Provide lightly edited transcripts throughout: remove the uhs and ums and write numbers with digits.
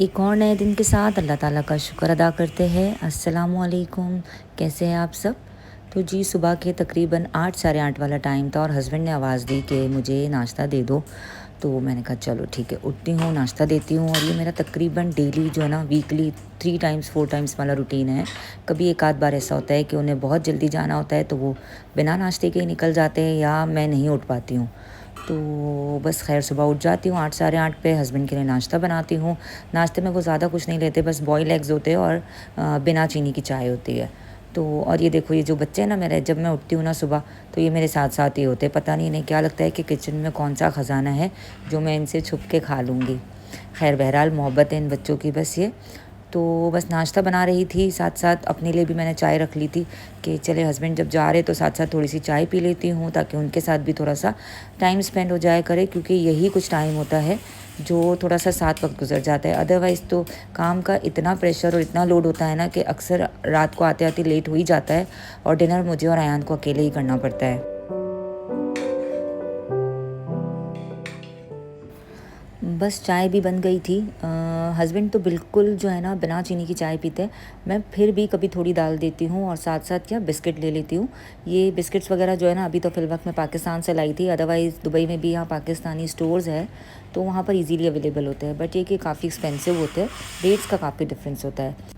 एक और नए दिन के साथ अल्लाह ताला का शुक्र अदा करते हैं। अस्सलामुअलैकुम, कैसे हैं आप सब? तो जी सुबह के तकरीबन 8 साढ़े 8 वाला टाइम था और हस्बैंड ने आवाज़ दी कि मुझे नाश्ता दे दो। तो मैंने कहा चलो ठीक है, उठती हूँ नाश्ता देती हूँ। और ये मेरा तकरीबन डेली जो है ना वीकली 3 टाइम्स 4 टाइम्स वाला रूटीन है। कभी एक आध बार ऐसा होता है कि उन्हें बहुत जल्दी जाना होता है तो वो बिना नाश्ते के ही निकल जाते हैं या मैं नहीं उठ पाती हूँ। तो बस खैर सुबह उठ जाती हूँ 8 साढ़े 8 पे, हस्बैंड के लिए नाश्ता बनाती हूँ। नाश्ते में वो ज़्यादा कुछ नहीं लेते, बस बॉयल एग्स होते हैं और बिना चीनी की चाय होती है। तो और ये देखो, ये जो बच्चे हैं ना मेरे, जब मैं उठती हूँ ना सुबह तो ये मेरे साथ साथ ही होते हैं। पता नहीं इन्हें क्या लगता है कि किचन में कौन सा ख़जाना है जो मैं इनसे छुप के खा लूँगी। खैर बहरहाल मोहब्बत है इन बच्चों की बस ये। तो बस नाश्ता बना रही थी, साथ साथ अपने लिए भी मैंने चाय रख ली थी कि चले हस्बैंड जब जा रहे तो साथ साथ थोड़ी सी चाय पी लेती हूँ ताकि उनके साथ भी थोड़ा सा टाइम स्पेंड हो जाए करे, क्योंकि यही कुछ टाइम होता है जो थोड़ा सा साथ वक्त गुजर जाता है। अदरवाइज़ तो काम का इतना प्रेशर और इतना लोड होता है ना कि अक्सर रात को आते आते लेट हो ही जाता है और डिनर मुझे और अयान को अकेले ही करना पड़ता है। बस चाय भी बन गई थी। हस्बैंड तो बिल्कुल जो है ना बिना चीनी की चाय पीते हैं। मैं फिर भी कभी थोड़ी डाल देती हूँ और साथ साथ क्या बिस्किट ले लेती हूँ। ये बिस्किट्स वगैरह जो है ना अभी तो फ़िलवक़्त मैं पाकिस्तान से लाई थी, अदरवाइज़ दुबई में भी यहाँ पाकिस्तानी स्टोर्स है तो वहाँ पर इजीली अवेलेबल होते हैं। बट ये कि काफ़ी एक्सपेंसिव होते हैं, रेट्स का काफ़ी डिफरेंस होता है।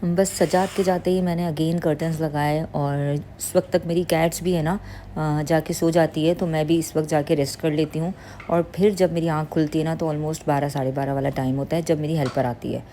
बस सजा के जाते ही मैंने अगेन कर्टन्स लगाए और इस वक्त तक मेरी कैट्स भी है ना जाके सो जाती है, तो मैं भी इस वक्त जाके रेस्ट कर लेती हूँ। और फिर जब मेरी आँख खुलती है ना तो ऑलमोस्ट 12 साढ़े 12 वाला टाइम होता है जब मेरी हेल्पर आती है।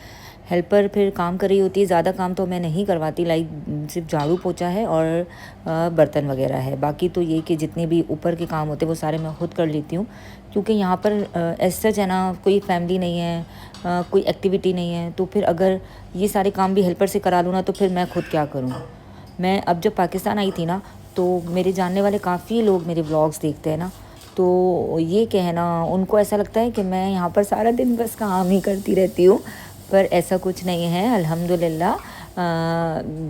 हेल्पर फिर काम कर रही होती है, ज़्यादा काम तो मैं नहीं करवाती, लाइक सिर्फ झाड़ू पोछा है और बर्तन वगैरह है। बाकी तो ये कि जितने भी ऊपर के काम होते हैं वो सारे मैं खुद कर लेती हूँ, क्योंकि यहाँ पर एज सच है ना कोई फैमिली नहीं है, कोई एक्टिविटी नहीं है। तो फिर अगर ये सारे काम भी हेल्पर से करा लूँ ना तो फिर मैं खुद क्या करूँ। मैं अब जब पाकिस्तान आई थी ना तो मेरे जानने वाले काफ़ी लोग मेरे व्लॉग्स देखते हैं ना, तो ये कहना उनको ऐसा लगता है कि मैं यहाँ पर सारा दिन बस काम ही करती रहती हूँ, पर ऐसा कुछ नहीं है अल्हम्दुलिल्लाह।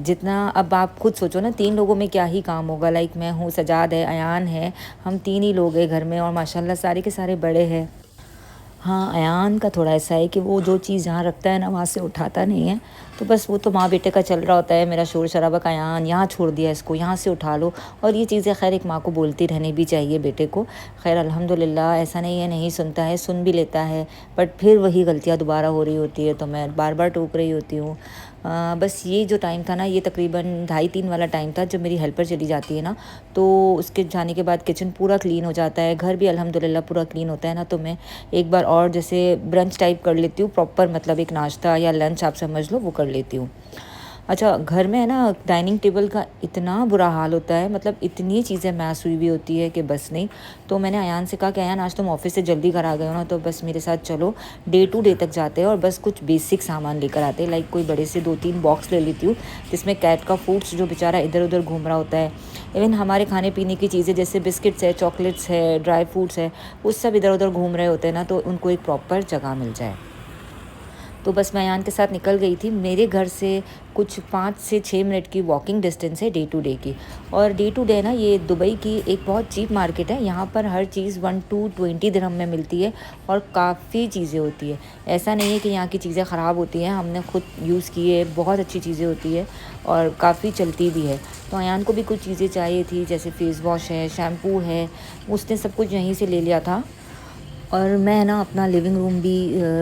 जितना अब आप खुद सोचो ना, 3 लोगों में क्या ही काम होगा। लाइक मैं हूँ, सजाद है, अयान है, हम 3 ही लोग हैं घर में और माशाल्लाह सारे के सारे बड़े हैं। हाँ, अयान का थोड़ा ऐसा है कि वो जो चीज़ जहाँ रखता है ना वहाँ से उठाता नहीं है। तो बस वो तो माँ बेटे का चल रहा होता है, मेरा शोर शराबा का अयान यहाँ छोड़ दिया, इसको यहाँ से उठा लो। और ये चीज़ें खैर एक माँ को बोलती रहनी भी चाहिए बेटे को। खैर अल्हम्दुलिल्लाह ऐसा नहीं है नहीं सुनता है, सुन भी लेता है, बट फिर वही गलतियाँ दोबारा हो रही होती है तो मैं बार बार टोक रही होती हूँ। बस ये जो टाइम था ना ये तकरीबन 2:30-3 वाला टाइम था जब मेरी हेल्पर चली जाती है ना, तो उसके जाने के बाद किचन पूरा क्लीन हो जाता है, घर भी अल्हम्दुलिल्लाह पूरा क्लीन होता है ना। तो मैं एक बार और जैसे ब्रंच टाइप कर लेती हूँ, प्रॉपर मतलब एक नाश्ता या लंच आप समझ लो वो कर लेती हूँ। अच्छा, घर में है ना डाइनिंग टेबल का इतना बुरा हाल होता है, मतलब इतनी चीज़ें मैस हुई हुई होती है कि बस नहीं। तो मैंने अयान से कहा कि अयान आज तुम ऑफिस से जल्दी घर आ गए हो ना, तो बस मेरे साथ चलो, डे टू डे तक जाते हैं और बस कुछ बेसिक सामान लेकर आते हैं। लाइक कोई बड़े से 2-3 बॉक्स ले लेती हूँ जिसमें कैट का फूड्स जो बेचारा इधर उधर घूम रहा होता है, इवन हमारे खाने पीने की चीज़ें जैसे बिस्किट्स है, चॉकलेट्स है, ड्राई फ्रूट्स है, वो सब इधर उधर घूम रहे होते हैं ना, तो उनको एक प्रॉपर जगह मिल जाए। तो बस मैं अयान के साथ निकल गई थी। मेरे घर से कुछ 5 से 6 मिनट की वॉकिंग डिस्टेंस है डे टू डे की। और डे टू डे ना ये दुबई की एक बहुत चीप मार्केट है, यहाँ पर हर चीज़ 1 to 20 दिरहम में मिलती है और काफ़ी चीज़ें होती है। ऐसा नहीं है कि यहाँ की चीज़ें ख़राब होती हैं, हमने खुद यूज़ की है, बहुत अच्छी चीज़ें होती है और काफ़ी चलती भी है। तो अयान को भी कुछ चीज़ें चाहिए थी, जैसे फेस वॉश है, शैम्पू है, उसने सब कुछ यहीं से ले लिया था। और मैं ना अपना लिविंग रूम भी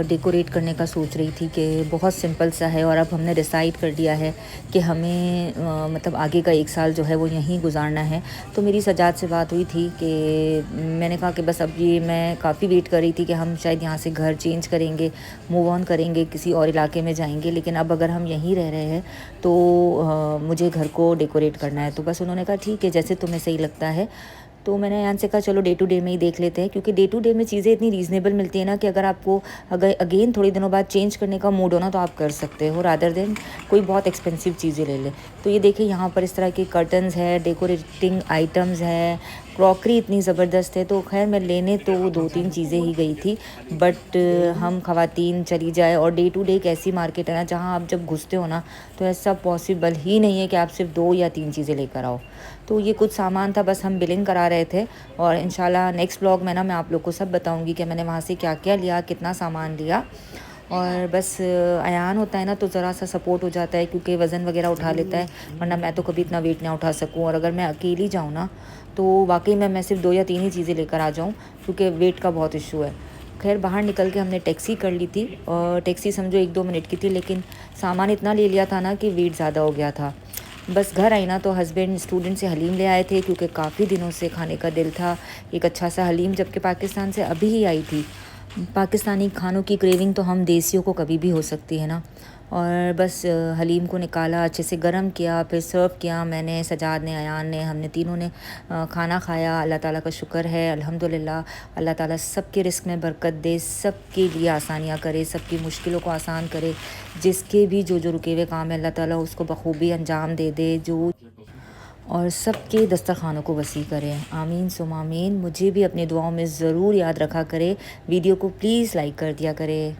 डेकोरेट करने का सोच रही थी कि बहुत सिंपल सा है और अब हमने डिसाइड कर दिया है कि हमें मतलब आगे का 1 साल जो है वो यहीं गुजारना है। तो मेरी सजाद से बात हुई थी कि मैंने कहा कि बस अब ये मैं काफ़ी वेट कर रही थी कि हम शायद यहाँ से घर चेंज करेंगे, मूव ऑन करेंगे, किसी और इलाके में जाएंगे, लेकिन अब अगर हम यहीं रह रहे हैं तो मुझे घर को डेकोरेट करना है। तो बस उन्होंने कहा ठीक है जैसे तुम्हें सही लगता है। तो मैंने अयान से कहा चलो डे टू डे में ही देख लेते हैं, क्योंकि डे टू डे में चीज़ें इतनी रीज़नेबल मिलती है ना कि अगर आपको अगर अगेन थोड़ी दिनों बाद चेंज करने का मूड हो ना तो आप कर सकते हो, रादर देन कोई बहुत एक्सपेंसिव चीज़ें ले ले। तो ये देखिए यहाँ पर इस तरह के कर्टन्स है, डेकोरेटिंग आइटम्स है, क्रॉकरी इतनी ज़बरदस्त है। तो खैर मैं लेने तो 2-3 चीज़ें ही गई थी, बट हम ख़वातीन चली जाए और डे टू डे एक ऐसी मार्केट है ना जहाँ आप जब घुसते हो ना तो ऐसा पॉसिबल ही नहीं है कि आप सिर्फ 2 या 3 चीज़ें लेकर आओ। तो ये कुछ सामान था, बस हम बिलिंग करा रहे थे और इंशाल्लाह नेक्स्ट ब्लॉग में ना मैं आप लोग को सब बताऊंगी कि मैंने वहाँ से क्या क्या लिया, कितना सामान लिया। और बस अयान होता है ना तो ज़रा सा सपोर्ट हो जाता है क्योंकि वज़न वगैरह उठा लेता है, वरना मैं तो कभी इतना वेट ना उठा सकूँ। और अगर मैं अकेली जाऊँ ना तो वाकई में मैं सिर्फ 2 या 3 ही चीज़ें लेकर आ जाऊँ क्योंकि वेट का बहुत इशू है। खैर बाहर निकल के हमने टैक्सी कर ली थी और टैक्सी समझो 1-2 मिनट की थी, लेकिन सामान इतना ले लिया था ना कि वेट ज़्यादा हो गया था। बस घर आई ना तो हस्बैंड स्टूडेंट से हलीम ले आए थे क्योंकि काफ़ी दिनों से खाने का दिल था एक अच्छा सा हलीम, जबकि पाकिस्तान से अभी ही आई थी। पाकिस्तानी खानों की क्रेविंग तो हम देसियों को कभी भी हो सकती है ना। और बस हलीम को निकाला, अच्छे से गरम किया, फिर सर्व किया मैंने, सजाद ने, अयान ने, हमने तीनों ने खाना खाया। अल्लाह ताला का शुक्र है, अल्हम्दुलिल्लाह। अल्लाह ताला सबके रिस्क में बरकत दे, सबके लिए आसानियाँ करे, सबकी मुश्किलों को आसान करे। जिसके भी जो रुके हुए काम है अल्लाह ताला उसको बखूबी अंजाम दे दे, जो और सबके दस्तरखानों को वसी करें। आमीन सुम आमीन। मुझे भी अपनी दुआओं में ज़रूर याद रखा करे। वीडियो को प्लीज़ लाइक कर दिया करे।